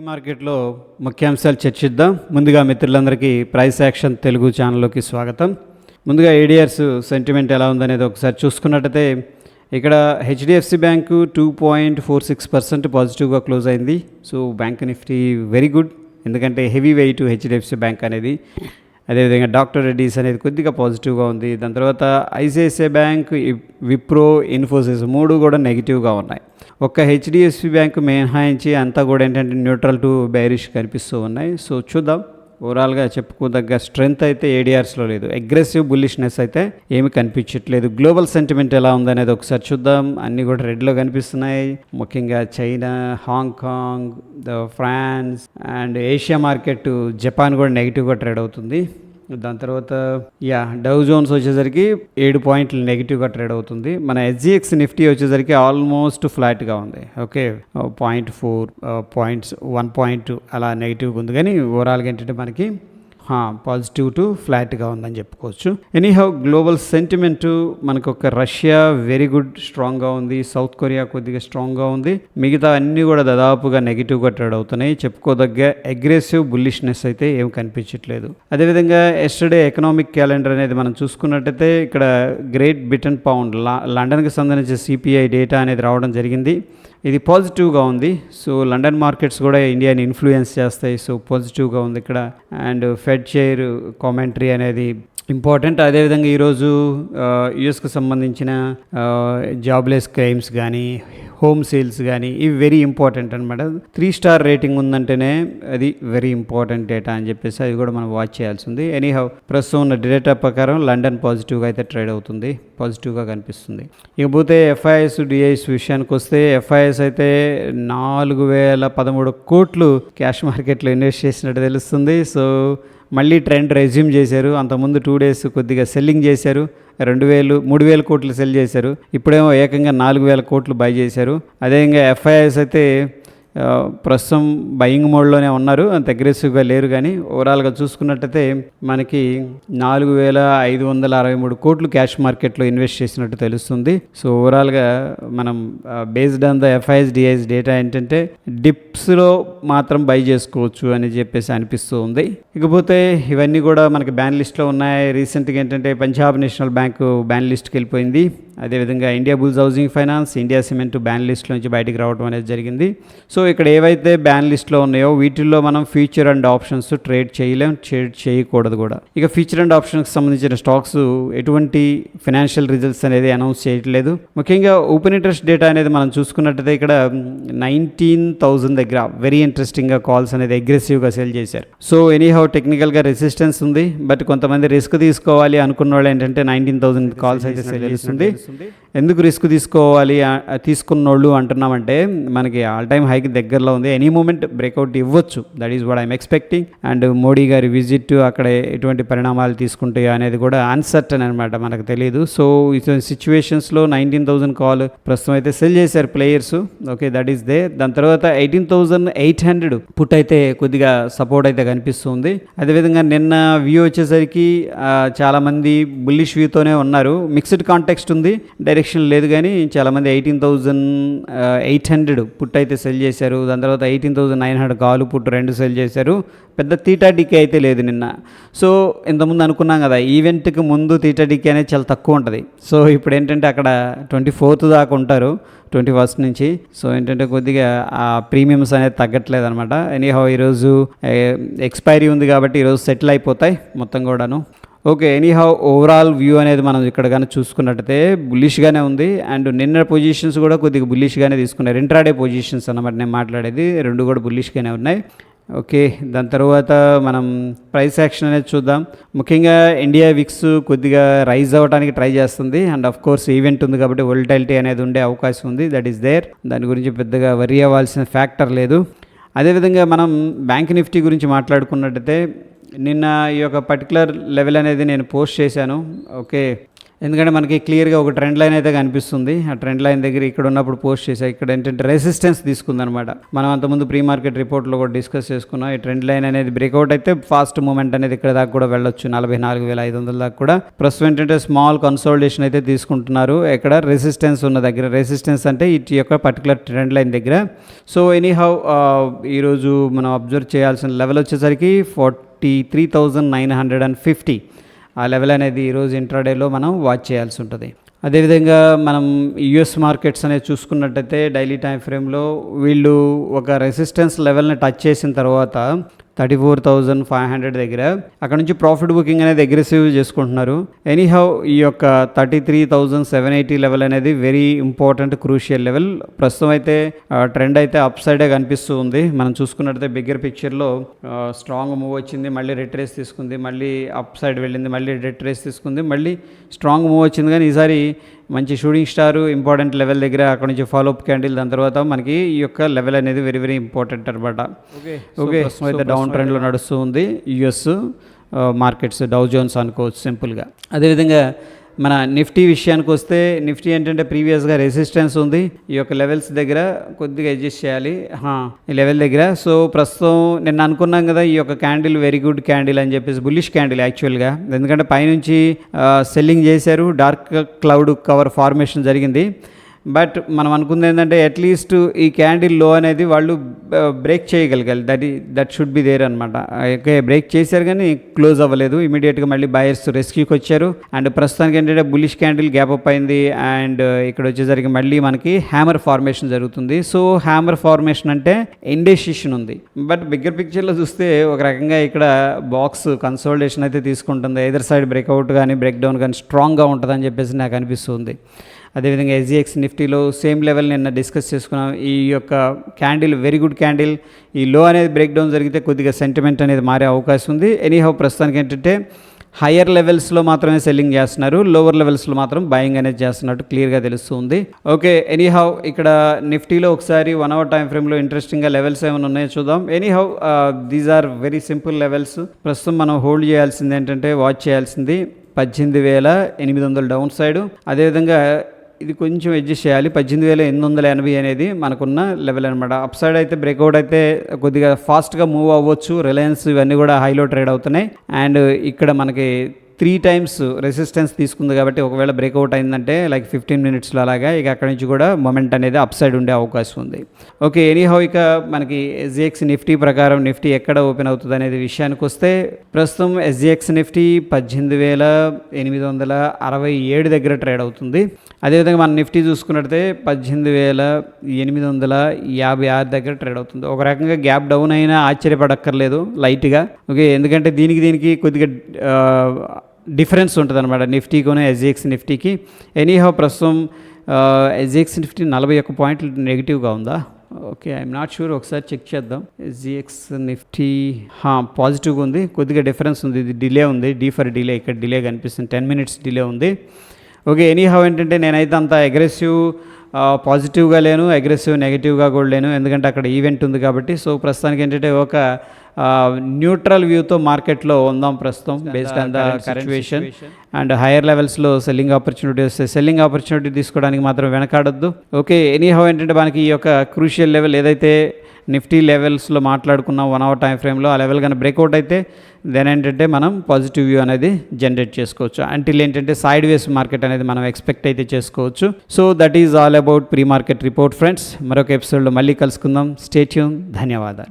మార్కెట్లో ముఖ్యాంశాలు చర్చిద్దాం. ముందుగా మిత్రులందరికీ ప్రైస్ యాక్షన్ తెలుగు ఛానల్లోకి స్వాగతం. ముందుగా ఏడిఆర్స్ సెంటిమెంట్ ఎలా ఉందనేది ఒకసారి చూసుకున్నట్టయితే ఇక్కడ హెచ్డిఎఫ్సి బ్యాంకు 2.46% పాజిటివ్గా క్లోజ్ అయింది. So bank Nifty very good, ఎందుకంటే హెవీ వెయిట్ హెచ్డిఎఫ్సి బ్యాంక్ అనేది. అదేవిధంగా డాక్టర్ రెడ్డీస్ అనేది కొద్దిగా పాజిటివ్గా ఉంది. దాని తర్వాత ఐసిఐసిఐ బ్యాంక్, విప్రో, ఇన్ఫోసిస్ మూడు కూడా నెగిటివ్గా ఉన్నాయి. ఒక్క హెచ్డిఎఫ్సి బ్యాంక్ మినహాయించి అంతా కూడా ఏంటంటే న్యూట్రల్ టు బేరిష్ కనిపిస్తూ ఉన్నాయి. సో చూద్దాం. ఓవరాల్గా చెప్పుకోదగ్గ స్ట్రెంగ్త్ అయితే ఏడిఆర్స్లో లేదు. అగ్రెసివ్ బుల్లిష్నెస్ అయితే ఏమి కనిపించట్లేదు. గ్లోబల్ సెంటిమెంట్ ఎలా ఉందనేది ఒకసారి చూద్దాం. అన్నీ కూడా రెడ్లో కనిపిస్తున్నాయి. ముఖ్యంగా China, Hong Kong, France and Asia market Japan కూడా నెగిటివ్గా ట్రేడ్ అవుతుంది. దాని తర్వాత డౌ జోన్స్ వచ్చేసరికి 7 పాయింట్లు నెగిటివ్గా ట్రేడ్ అవుతుంది. మన ఎస్జిఎక్స్ నిఫ్టీ వచ్చేసరికి ఆల్మోస్ట్ ఫ్లాట్గా ఉంది. ఓకే, 0.4 పాయింట్స్ 1 పాయింట్ అలా నెగిటివ్గా ఉంది. కానీ ఓవరాల్గా ఏంటంటే మనకి పాజిటివ్ టు ఫ్లాట్గా ఉందని చెప్పుకోవచ్చు. ఎనీహౌ గ్లోబల్ సెంటిమెంట్ మనకు ఒక రష్యా వెరీ గుడ్ స్ట్రాంగ్గా ఉంది. సౌత్ కొరియా కొద్దిగా స్ట్రాంగ్గా ఉంది. మిగతా అన్నీ కూడా దాదాపుగా నెగిటివ్గా ట్రేడ్ అవుతున్నాయి. చెప్పుకోదగ్గ అగ్రెసివ్ బుల్లిష్నెస్ అయితే ఏం కనిపించట్లేదు. అదేవిధంగా ఎస్టర్డే ఎకనామిక్ క్యాలెండర్ అనేది మనం చూసుకున్నట్టయితే ఇక్కడ గ్రేట్ బ్రిటన్ పౌండ్, లండన్కి సంబంధించిన సిపిఐ డేటా అనేది రావడం జరిగింది. ఇది పాజిటివ్గా ఉంది. సో లండన్ మార్కెట్స్ కూడా ఇండియాని ఇన్ఫ్లుయెన్స్ చేస్తాయి. సో పాజిటివ్గా ఉంది ఇక్కడ. అండ్ ఫెడ్ షేర్ కామెంటరీ అనేది ఇంపార్టెంట్. అదేవిధంగా ఈరోజు యుఎస్కి సంబంధించిన జాబ్లెస్ క్లెయిమ్స్ కానీ, హోమ్ సేల్స్ కానీ ఇవి వెరీ ఇంపార్టెంట్ అనమాట. 3 స్టార్ రేటింగ్ ఉందంటేనే అది వెరీ ఇంపార్టెంట్ డేటా అని చెప్పేసి అది కూడా మనం వాచ్ చేయాల్సి ఉంది. ఎనీహౌ ప్రస్తుతం ఉన్న డేటా ప్రకారం లండన్ పాజిటివ్గా అయితే ట్రేడ్ అవుతుంది, పాజిటివ్గా కనిపిస్తుంది. ఇకపోతే ఎఫ్ఐఎస్ డిఐఎస్ విషయానికి వస్తే ఎఫ్ఐఎస్ అయితే 4013 కోట్లు క్యాష్ మార్కెట్లో ఇన్వెస్ట్ చేసినట్టు తెలుస్తుంది. సో మళ్ళీ ట్రెండ్ రెజ్యూమ్ చేశారు. అంతకుముందు 2 డేస్ కొద్దిగా సెల్లింగ్ చేశారు. 3,000 కోట్లు సెల్ చేశారు. ఇప్పుడేమో ఏకంగా 4,000 కోట్లు బై చేశారు. అదేవిధంగా ఎఫ్ఐఎస్ అయితే ప్రస్తుతం బయింగ్ మోడ్లోనే ఉన్నారు, అంత అగ్రెసివ్గా లేరు. కానీ ఓవరాల్గా చూసుకున్నట్టయితే మనకి 4,563 కోట్లు క్యాష్ మార్కెట్లో ఇన్వెస్ట్ చేసినట్టు తెలుస్తుంది. సో ఓవరాల్గా మనం based on the FIS DIS data ఏంటంటే డిప్స్లో మాత్రం బై చేసుకోవచ్చు అని చెప్పేసి అనిపిస్తూ ఉంది. ఇకపోతే ఇవన్నీ కూడా మనకి బ్యాన్ లిస్ట్లో ఉన్నాయి. రీసెంట్గా ఏంటంటే పంజాబ్ నేషనల్ బ్యాంకు బ్యాన్ లిస్ట్కి వెళ్ళిపోయింది. అదేవిధంగా India bulls housing finance, India cement ban list నుంచి బయటికి రావడం అనేది జరిగింది. సో ఇక్కడ ఏవైతే బ్యాన్ లిస్ట్లో ఉన్నాయో వీటిల్లో మనం ఫ్యూచర్ అండ్ ఆప్షన్స్ ట్రేడ్ చేయలేం, ట్రేడ్ చేయకూడదు కూడా. ఇక ఫ్యూచర్ అండ్ ఆప్షన్స్కి సంబంధించిన స్టాక్స్ ఎటువంటి ఫైనాన్షియల్ రిజల్ట్స్ అనేది అనౌన్స్ చేయట్లేదు. ముఖ్యంగా ఓపెన్ ఇంట్రెస్ట్ డేటా అనేది మనం చూసుకున్నట్టయితే ఇక్కడ 19,000 దగ్గర వెరీ ఇంట్రెస్టింగ్గా కాల్స్ అనేది అగ్రెసివ్గా సెల్ చేశారు. సో ఎనీహౌ టెక్నికల్గా రెసిస్టెన్స్ ఉంది. బట్ కొంతమంది రిస్క్ తీసుకోవాలి అనుకున్న వాళ్ళు ఏంటంటే 19,000 కాల్స్ అయితే సెల్ చేస్తుంది. ఎందుకు రిస్క్ తీసుకున్నోళ్ళు అంటున్నామంటే మనకి ఆల్ టైమ్ హైకి దగ్గరలో ఉంది. ఎనీ మూమెంట్ బ్రేక్అవుట్ ఇవ్వచ్చు. That is what I'm expecting. And Modi గారి విజిట్ అక్కడ ఎటువంటి పరిణామాలు తీసుకుంటాయో అనేది కూడా అన్సర్టన్ అనమాట, మనకు తెలియదు. సో ఇటువంటి సిచ్యువేషన్స్లో 19,000 కాల్ ప్రస్తుతం అయితే సెల్ చేశారు players. Okay, that is they. దాని తర్వాత 18,800 పుట్ అయితే కొద్దిగా సపోర్ట్ అయితే కనిపిస్తుంది. అదేవిధంగా నిన్న వ్యూ వచ్చేసరికి చాలామంది బుల్లిష్ వ్యూతోనే ఉన్నారు. మిక్స్డ్ కాంటెక్స్ట్ ఉంది, డైరెక్షన్ లేదు. కానీ చాలామంది 18,800 పుట్ అయితే సెల్ చేశారు. దాని తర్వాత 18,900 కాలు పుట్టు 2 సెల్ చేశారు. పెద్ద తీటా డికే అయితే లేదు నిన్న. సో ఇంతకుముందు అనుకున్నాం కదా, ఈవెంట్కి ముందు తీటా డికే అనేది చాలా తక్కువ ఉంటుంది. సో ఇప్పుడు ఏంటంటే అక్కడ 24th దాకా ఉంటారు, 21st నుంచి. సో ఏంటంటే కొద్దిగా ఆ ప్రీమియమ్స్ అనేది తగ్గట్లేదు అనమాట. ఎనీహౌ ఈరోజు ఎక్స్పైరీ ఉంది కాబట్టి ఈరోజు సెటిల్ అయిపోతాయి మొత్తం కూడాను. ఓకే, ఎనీహౌ ఓవరాల్ వ్యూ అనేది మనం ఇక్కడ కానీ చూసుకున్నట్టయితే బుల్లిష్గానే ఉంది. అండ్ నిన్న పొజిషన్స్ కూడా కొద్దిగా బుల్లిష్గానే తీసుకున్నారు. ఇంట్రాడే పొజిషన్స్ అన్నమాట నేను మాట్లాడేది, 2 కూడా బుల్లిష్గానే ఉన్నాయి. ఓకే, దాని తర్వాత మనం ప్రైస్ యాక్షన్ అనేది చూద్దాం. ముఖ్యంగా ఇండియా విక్స్ కొద్దిగా రైజ్ అవ్వడానికి ట్రై చేస్తుంది. అండ్ ఆఫ్ కోర్స్ ఈవెంట్ ఉంది కాబట్టి వోల్టాలిటీ అనేది ఉండే అవకాశం ఉంది. That is there. దాని గురించి పెద్దగా వరీ అవ్వాల్సిన ఫ్యాక్టర్ లేదు. అదేవిధంగా మనం బ్యాంక్ నిఫ్టీ గురించి మాట్లాడుకున్నట్టయితే నిన్న ఈ యొక్క పర్టికులర్ లెవెల్ అనేది నేను పోస్ట్ చేశాను. ఓకే, ఎందుకంటే మనకి క్లియర్గా ఒక ట్రెండ్ లైన్ అయితే కనిపిస్తుంది. ఆ ట్రెండ్ లైన్ దగ్గర ఇక్కడ ఉన్నప్పుడు పోస్ట్ చేసాయి. ఇక్కడ ఏంటంటే రెసిస్టెన్స్ తీసుకుందనమాట. మనం అంతకుముందు ప్రీ మార్కెట్ రిపోర్ట్లో కూడా డిస్కస్ చేసుకున్నాం. ఈ ట్రెండ్ లైన్ అనేది బ్రేక్అవుట్ అయితే ఫాస్ట్ మూమెంట్ అనేది ఇక్కడ దాకా కూడా వెళ్ళొచ్చు, 44,500 దాకా కూడా. ప్రస్తుతం ఏంటంటే స్మాల్ కన్సోలిడేషన్ అయితే తీసుకుంటున్నారు. ఇక్కడ రెసిస్టెన్స్ ఉన్న దగ్గర, రెసిస్టెన్స్ అంటే ఇటు యొక్క పర్టికులర్ ట్రెండ్ లైన్ దగ్గర. సో ఎనీహౌ ఈరోజు మనం అబ్జర్వ్ చేయాల్సిన లెవెల్ వచ్చేసరికి 43,950. ఆ లెవెల్ అనేది ఈరోజు ఇంట్రాడేలో మనం వాచ్ చేయాల్సి ఉంటుంది. అదేవిధంగా మనం యుఎస్ మార్కెట్స్ అనేది చూసుకున్నట్టయితే డైలీ టైం ఫ్రేమ్లో వీళ్ళు ఒక రెసిస్టెన్స్ లెవెల్ని టచ్ చేసిన తర్వాత 34,500 దగ్గర అక్కడ నుంచి ప్రాఫిట్ బుకింగ్ అనేది అగ్రెసివ్ చేసుకుంటున్నారు. ఎనీహౌ ఈ యొక్క 33,780 లెవెల్ అనేది వెరీ ఇంపార్టెంట్ క్రూషియల్ లెవెల్. ప్రస్తుతం అయితే ట్రెండ్ అయితే అప్ సైడే కనిపిస్తూ ఉంది. మనం చూసుకున్నట్టయితే బిగ్గర్ పిక్చర్లో స్ట్రాంగ్ మూవ్ వచ్చింది, మళ్ళీ రిట్రేస్ తీసుకుంది, మళ్ళీ అప్ సైడ్ వెళ్ళింది, మళ్ళీ రిట్రేస్ తీసుకుంది, మళ్ళీ స్ట్రాంగ్ మూవ్ వచ్చింది. కానీ ఈసారి మంచి షూటింగ్ స్టార్ ఇంపార్టెంట్ లెవెల్ దగ్గర అక్కడ నుంచి ఫాలోఅప్ క్యాండిల్, దాని తర్వాత మనకి ఈ యొక్క లెవెల్ అనేది వెరీ వెరీ ఇంపార్టెంట్ అనమాట. ఓకే అయితే డౌన్ ట్రెండ్లో నడుస్తూ ఉంది యుఎస్ మార్కెట్స్, డౌ జోన్స్ అనుకోవచ్చు సింపుల్గా. అదేవిధంగా మన నిఫ్టీ విషయానికి వస్తే నిఫ్టీ ఏంటంటే ప్రీవియస్గా రెసిస్టెన్స్ ఉంది, ఈ యొక్క లెవెల్స్ దగ్గర కొద్దిగా అడ్జస్ట్ చేయాలి ఈ లెవెల్ దగ్గర. సో ప్రస్తుతం నిన్న అనుకున్నాం కదా ఈ యొక్క క్యాండిల్ వెరీ గుడ్ క్యాండిల్ అని చెప్పేసి, బుల్లిష్ క్యాండిల్ యాక్చువల్గా. ఎందుకంటే పైనుంచి సెల్లింగ్ చేశారు, డార్క్ క్లౌడ్ కవర్ ఫార్మేషన్ జరిగింది. బట్ మనం అనుకుంది ఏంటంటే అట్లీస్ట్ ఈ క్యాండిల్ లో అనేది వాళ్ళు బ్రేక్ చేయగలగాలి, దట్ షుడ్ బి దేర్ అనమాట. ఓకే, బ్రేక్ చేశారు కానీ క్లోజ్ అవ్వలేదు. ఇమీడియట్గా మళ్ళీ బయర్స్ రెస్క్యూకి వచ్చారు. అండ్ ప్రస్తుతానికి ఏంటంటే బులిష్ క్యాండిల్ గ్యాప్ అప్ అయింది. అండ్ ఇక్కడ వచ్చేసరికి మళ్ళీ మనకి హ్యామర్ ఫార్మేషన్ జరుగుతుంది. సో హ్యామర్ ఫార్మేషన్ అంటే ఇండెసిషన్ ఉంది. బట్ బిగ్గర్ పిక్చర్లో చూస్తే ఒక రకంగా ఇక్కడ బాక్స్ కన్సోలిడేషన్ అయితే తీసుకుంటుంది. ఎదర్ సైడ్ బ్రేక్అవుట్ కానీ బ్రేక్ డౌన్ కానీ స్ట్రాంగ్గా ఉంటుందని చెప్పేసి నాకు అనిపిస్తుంది. అదేవిధంగా ఎస్జిఎక్స్ నిఫ్టీలో సేమ్ లెవెల్ నిన్న డిస్కస్ చేసుకున్నాం. ఈ యొక్క క్యాండిల్ వెరీ గుడ్ క్యాండిల్. ఈ లో అనేది బ్రేక్ డౌన్ జరిగితే కొద్దిగా సెంటిమెంట్ అనేది మారే అవకాశం ఉంది. ఎనీహౌ ప్రస్తుతానికి ఏంటంటే హయ్యర్ లెవెల్స్లో మాత్రమే సెల్లింగ్ చేస్తున్నారు, లోవర్ లెవెల్స్లో మాత్రం బయింగ్ అనేది చేస్తున్నట్టు క్లియర్గా తెలుస్తుంది. ఓకే, ఎనీహౌ ఇక్కడ నిఫ్టీలో ఒకసారి 1 hour టైం ఫ్రేమ్లో ఇంట్రెస్టింగ్గా లెవెల్స్ ఏమైనా ఉన్నాయో చూద్దాం. Anyhow these are very simple levels. ప్రస్తుతం మనం హోల్డ్ చేయాల్సింది ఏంటంటే, వాచ్ చేయాల్సింది 18,800 డౌన్ సైడ్. అదేవిధంగా ఇది కొంచెం అడ్జస్ట్ చేయాలి. 18,880 అనేది మనకున్న లెవెల్ అనమాట. అప్ సైడ్ అయితే బ్రేక్అవుట్ అయితే కొద్దిగా ఫాస్ట్గా మూవ్ అవ్వచ్చు. రిలయన్స్ ఇవన్నీ కూడా హైలో ట్రేడ్ అవుతున్నాయి. అండ్ ఇక్కడ మనకి 3 times రెసిస్టెన్స్ తీసుకుంది కాబట్టి ఒకవేళ బ్రేక్అవుట్ అయిందంటే లైక్ 15 minutesలో అలాగా ఇక అక్కడి నుంచి కూడా మొమెంట్ అనేది అప్ సైడ్ ఉండే అవకాశం ఉంది. ఓకే, ఎనీహౌ ఇక మనకి ఎస్జిఎక్స్ నిఫ్టీ ప్రకారం నిఫ్టీ ఎక్కడ ఓపెన్ అవుతుంది అనేది విషయానికి వస్తే ప్రస్తుతం ఎస్జిఎక్స్ నిఫ్టీ 18,867 దగ్గర ట్రేడ్ అవుతుంది. అదేవిధంగా మన నిఫ్టీ చూసుకున్నట్లయితే 18,856 దగ్గర ట్రేడ్ అవుతుంది. ఒక రకంగా గ్యాప్ డౌన్ అయినా ఆశ్చర్యపడక్కర్లేదు లైట్గా. ఓకే, ఎందుకంటే దీనికి కొద్దిగా డిఫరెన్స్ ఉంటుంది అనమాట నిఫ్టీకి ఎస్జిఎక్స్ నిఫ్టీకి. ఎనీహౌ ప్రస్తుతం ఎస్జిఎక్స్ నిఫ్టీ 41 పాయింట్లు నెగిటివ్గా ఉందా? ఓకే, ఐఎమ్ నాట్ షూర్, ఒకసారి చెక్ చేద్దాం. ఎస్జిఎక్స్ నిఫ్టీ పాజిటివ్గా ఉంది, కొద్దిగా డిఫరెన్స్ ఉంది. ఇది డిలే ఉంది, డీ ఫర్ డిలే, ఇక్కడ డిలే కనిపిస్తుంది, 10 minutes డిలే ఉంది. ఓకే, ఎనీహౌ ఏంటంటే నేనైతే అంత అగ్రెసివ్ పాజిటివ్గా లేను, అగ్రెసివ్ నెగిటివ్గా కూడా లేను, ఎందుకంటే అక్కడ ఈవెంట్ ఉంది కాబట్టి. సో ప్రస్తుతానికి ఏంటంటే ఒక న్యూట్రల్ వ్యూతో మార్కెట్లో ఉందాం ప్రస్తుతం based on the situation. And higher లెవెల్స్లో సెల్లింగ్ ఆపర్చునిటీ వస్తే సెల్లింగ్ ఆపర్చునిటీ తీసుకోవడానికి మాత్రం వెనకాడొద్దు. ఓకే, ఎనీహౌ ఏంటంటే మనకి ఈ యొక్క క్రూషియల్ లెవెల్ ఏదైతే నిఫ్టీ లెవెల్స్లో మాట్లాడుకున్నాం 1 hour టైం ఫ్రేమ్లో, ఆ లెవెల్ కానీ బ్రేక్అవుట్ అయితే దెన్ ఏంటంటే మనం పాజిటివ్ వ్యూ అనేది జనరేట్ చేసుకోవచ్చు. అంటిల్ ఏంటంటే సైడ్ వేస్ మార్కెట్ అనేది మనం ఎక్స్పెక్ట్ అయితే చేసుకోవచ్చు. So that is all about pre market report friends. మరొక ఎపిసోడ్లో మళ్ళీ కలుసుకుందాం. Stay tune. ధన్యవాదాలు.